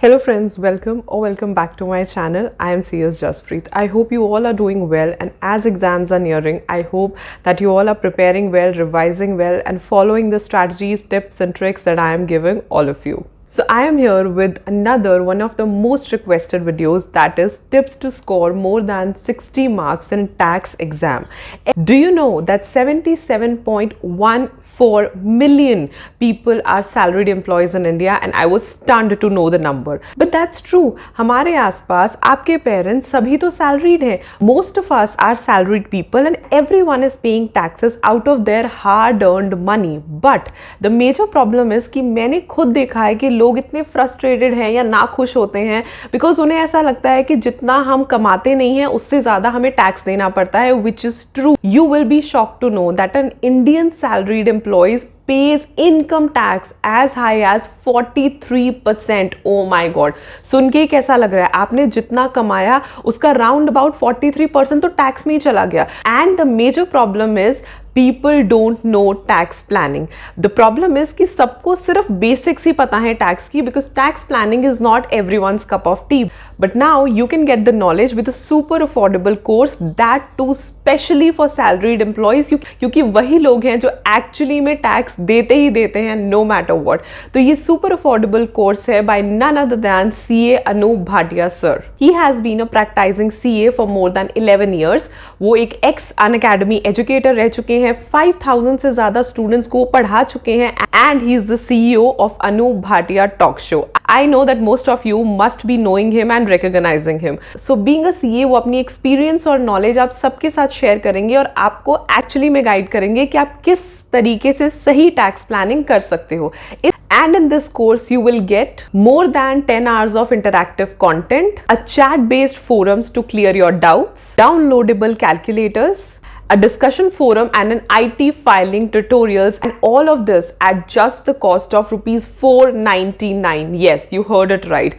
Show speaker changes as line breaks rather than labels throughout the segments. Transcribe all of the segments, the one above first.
Hello friends, welcome back to my channel. I am CS Jaspreet. I hope you all are doing well, and as exams are nearing, I hope that you all are preparing well, revising well and following the strategies, tips and tricks that I am giving all of you. So I am here with another one of the most requested videos, that is tips to score more than 60 marks in tax exam. Do you know that 77.14 million people are salaried employees in India, and I was stunned to know the number. But that's true. हमारे आसपास आपके parents सभी तो salaried हैं. Most of us are salaried people and everyone is paying taxes out of their hard-earned money. But the major problem is कि मैंने खुद देखा है कि लोग इतने फ्रस्ट्रेटेड हैं या नाखुश होते हैं बिकॉज उन्हें ऐसा लगता है कि जितना हम कमाते नहीं हैं उससे ज़्यादा हमें टैक्स देना पड़ता है, which is true. You will be shocked to know that an Indian salaried employees pays income tax as high as 43%. Oh my god. सुन के कैसा लग रहा है? आपने जितना कमाया उसका राउंड अबाउट 43% तो टैक्स में ही चला गया. And the major problem is people don't know tax planning. The problem is कि सबको सिर्फ basics ही पता है टैक्स की, because tax planning is not everyone's cup of tea. But now you can get the knowledge with a super affordable course, that too specially for salaried employees, क्योंकि वही लोग हैं जो actually में टैक्स देते ही देते हैं no matter what. तो ये super affordable course है by none other than CA Anoop Bhatia sir. He has been a practicing CA for more than 11 years. वो एक ex-Unacademy educator रह चुके हैं, 5000 से ज्यादा स्टूडेंट्स को पढ़ा चुके हैं, and he is the CEO of Anoop Bhatia talk show. I know that most of you must be knowing him and recognizing him. So being a CA, वो अपनी experience और knowledge आप सबके साथ share करेंगे और आपको actually में guide करेंगे कि आप किस तरीके से सही tax planning कर सकते हो. And in this course, you will get more than 10 hours of interactive content, a chat-based forums to clear your doubts, downloadable calculators, a discussion forum and an IT filing tutorials, and all of this at just the cost of ₹499. Yes, you heard it right.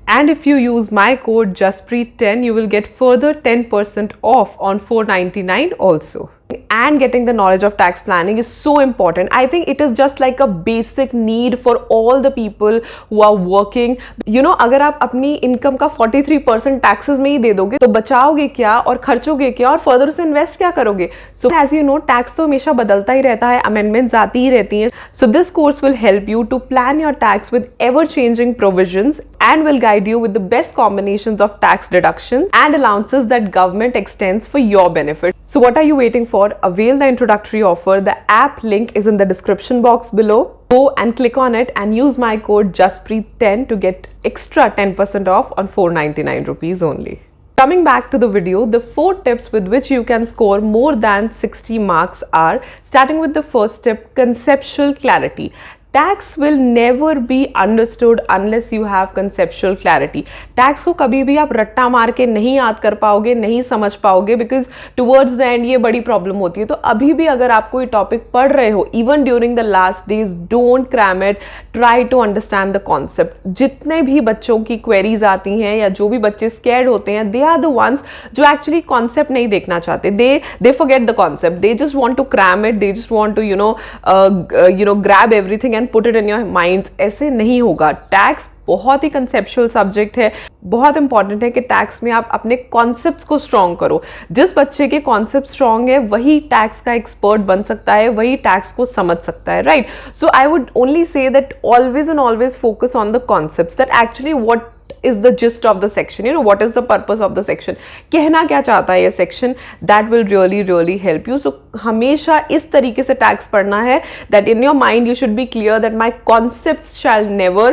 And if you use my code JASPREET10, you will get further 10% off on $499 also. And getting the knowledge of tax planning is so important. I think it is just like a basic need for all the people who are working. You know, अगर आप अपनी income का 43% taxes में ही दे दोगे तो बचाओगे क्या और खर्चोगे क्या और फर्दर उसे इन्वेस्ट क्या करोगे? So as you know, tax तो हमेशा बदलता ही रहता है, अमेंडमेंट्स आती ही रहती हैं. So this course will help you to plan your tax with ever-changing provisions and will guide you with the best combinations of tax deductions and allowances that government extends for your benefit. So what are you waiting for? Avail the introductory offer. The app link is in the description box below. Go and click on it and use my code JASPREET10 to get extra 10% off on ₹499 only. Coming back to the video, the 4 tips with which you can score more than 60 marks are, starting with the first tip, conceptual clarity. Tax will never be understood unless you have conceptual clarity. Tax को कभी भी आप रट्टा मार के नहीं याद कर पाओगे, नहीं समझ पाओगे, because towards the end ये बड़ी प्रॉब्लम होती है. तो अभी भी अगर आप कोई टॉपिक पढ़ रहे हो, even during the last days, don't cram it. Try to understand the concept. जितने भी बच्चों की queries आती हैं या जो भी बच्चे scared होते हैं, they are the ones जो actually concept नहीं देखना चाहते. They forget the concept. They just want to cram it. They just want to grab everything and put it in your minds. ऐसे नहीं होगा. टैक्स बहुत ही कंसेप्चुअल सब्जेक्ट है. बहुत इंपॉर्टेंट है कि टैक्स में आप अपने कॉन्सेप्ट्स को स्ट्रॉन्ग करो. जिस बच्चे के कॉन्सेप्ट स्ट्रॉन्ग है वही टैक्स का एक्सपर्ट बन सकता है, वही टैक्स को समझ सकता है, right? So I would only say that always and always focus on the concepts, that actually what is the gist of the section, what is the purpose of the section, कहना क्या चाहता है ये section, that will really help you. So हमेशा इस तरीके से tax पढ़ना है that in your mind you should be clear that my concepts shall never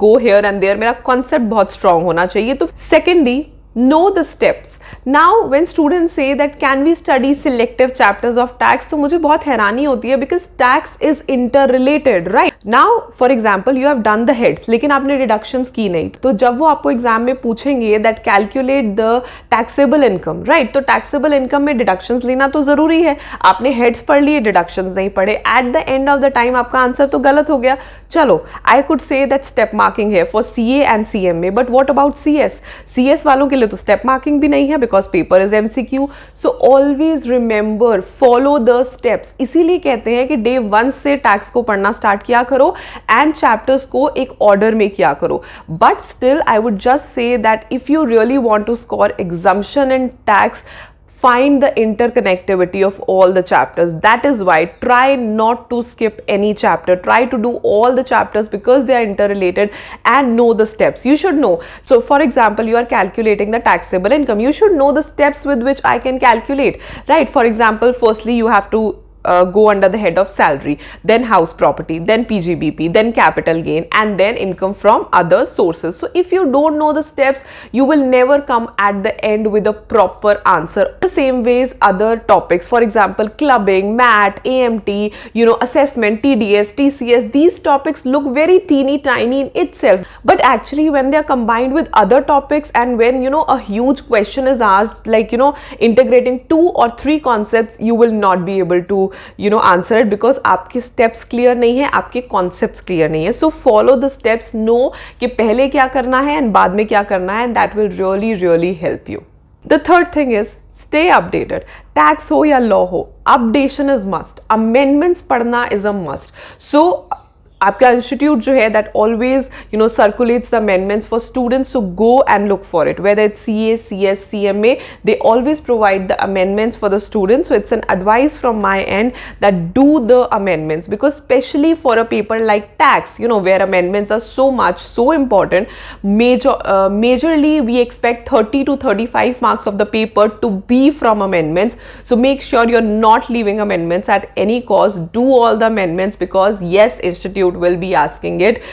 go here and there. मेरा concept बहुत strong होना चाहिए. तो secondly, know the steps. Now when students say that can we study selective chapters of tax, तो मुझे बहुत हैरानी होती है because tax is interrelated, right? Now for example you have done the heads लेकिन आपने deductions की नहीं, तो जब वो आपको एग्जाम में पूछेंगे that calculate the taxable income, right? तो taxable income में deductions लेना तो जरूरी है. आपने heads पढ़ लिए, deductions नहीं पढ़े, at the end of the time आपका आंसर तो गलत हो गया. चलो, I could say that step marking है for CA and CMA, but what about CS? CS वालों के लिए तो step marking भी नहीं है because paper is MCQ. So always remember, follow the steps. इसीलिए कहते हैं कि day 1 से टैक्स को पढ़ना स्टार्ट किया करो एंड चैप्टर्स को एक ऑर्डर में किया करो. But still I would just say that if you really want to score exemption in tax, find the interconnectivity of all the chapters. That is why try not to skip any chapter. Try to do all the chapters because they are interrelated, and know the steps. You should know. So for example, you are calculating the taxable income. You should know the steps with which I can calculate, right? For example, firstly you have to go under the head of salary, then house property, then PGBP, then capital gain, and then income from other sources. So if you don't know the steps, you will never come at the end with a proper answer. The same ways other topics, for example clubbing, MAT, AMT, assessment, TDS, TCS, these topics look very teeny tiny in itself, but actually when they are combined with other topics, and when a huge question is asked, like integrating 2 or 3 concepts, you will not be able to answer it because आपके steps clear नहीं है, आपके concepts clear नहीं है. So follow the steps, know कि पहले क्या करना है and बाद में क्या करना है, and that will really really help you. The third thing is stay updated. Tax हो या law हो, updation is must. Amendments पढ़ना is a must. So आपका इंस्टीट्यूट जो है that always circulates the amendments for students, so go and look for it. Whether it's CA, CS, CMA, they always provide the amendments for the students. So it's an advice from my end that do the amendments, because especially for a paper like tax, where amendments are so important, majorly we expect 30 to 35 marks of the paper to be from amendments. So make sure you're not leaving amendments at any cost. Do all the amendments, because yes, institute will be asking it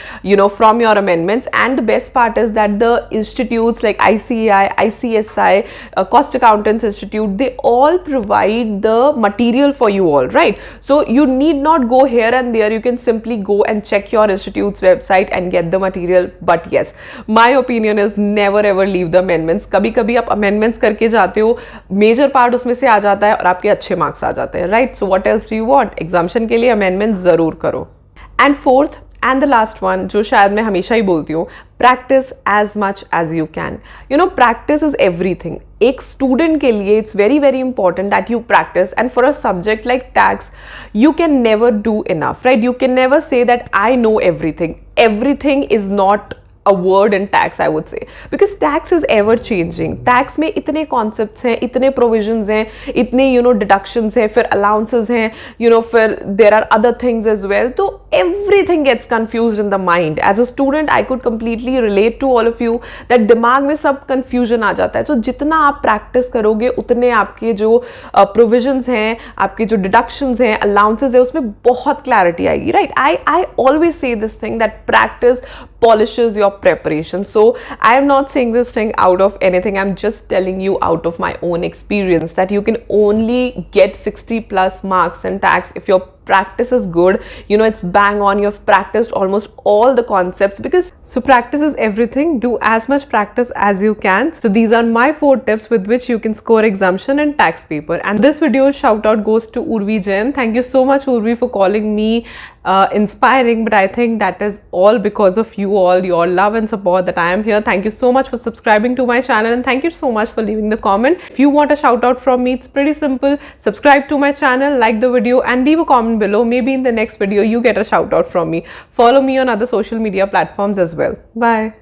from your amendments. And the best part is that the institutes like ICAI, ICSI, Cost Accountants Institute, they all provide the material for you all, right? So you need not go here and there. You can simply go and check your institute's website and get the material. But yes, my opinion is never ever leave the amendments. कभी कभी आप amendments करके जाते हो, major part उसमें से आ जाता है और आपके अच्छे marks आ जाते हैं, right? So what else do you want? Exemption के लिए amendments ज़रूर करो. And fourth and the last one, जो शायद मैं हमेशा ही बोलती हूँ, practice as much as you can. Practice is everything. एक student के लिए it's very very important that you practice, and for a subject like tax, you can never do enough, right? You can never say that I know everything. Everything is not a word in tax, I would say, because tax is ever changing. Tax में इतने concepts हैं, इतने provisions हैं, इतने deductions हैं, फिर allowances हैं, फिर there are other things as well. तो everything gets confused in the mind. As a student, I could completely relate to all of you that दिमाग में सब confusion आ जाता है. So जितना आप practice करोगे, उतने आपके जो provisions हैं, आपके जो deductions हैं, allowances हैं, उसमें बहुत clarity आएगी, right? I always say this thing that practice polishes your preparation. So I am not saying this thing out of anything. I'm just telling you out of my own experience that you can only get 60 plus marks in tax if your practice is good. It's bang on. You've practiced almost all the concepts, because so practice is everything. Do as much practice as you can. So these are my 4 tips with which you can score exemption in tax paper. And this video shout out goes to Urvi Jain. Thank you so much, Urvi, for calling me inspiring, but I think that is all because of you all, your love and support, that I am here. Thank you so much for subscribing to my channel, and thank you so much for leaving the comment. If you want a shout out from me, it's pretty simple. Subscribe to my channel, like the video, and leave a comment below. Maybe in the next video you get a shout out from me. Follow me on other social media platforms as well. Bye.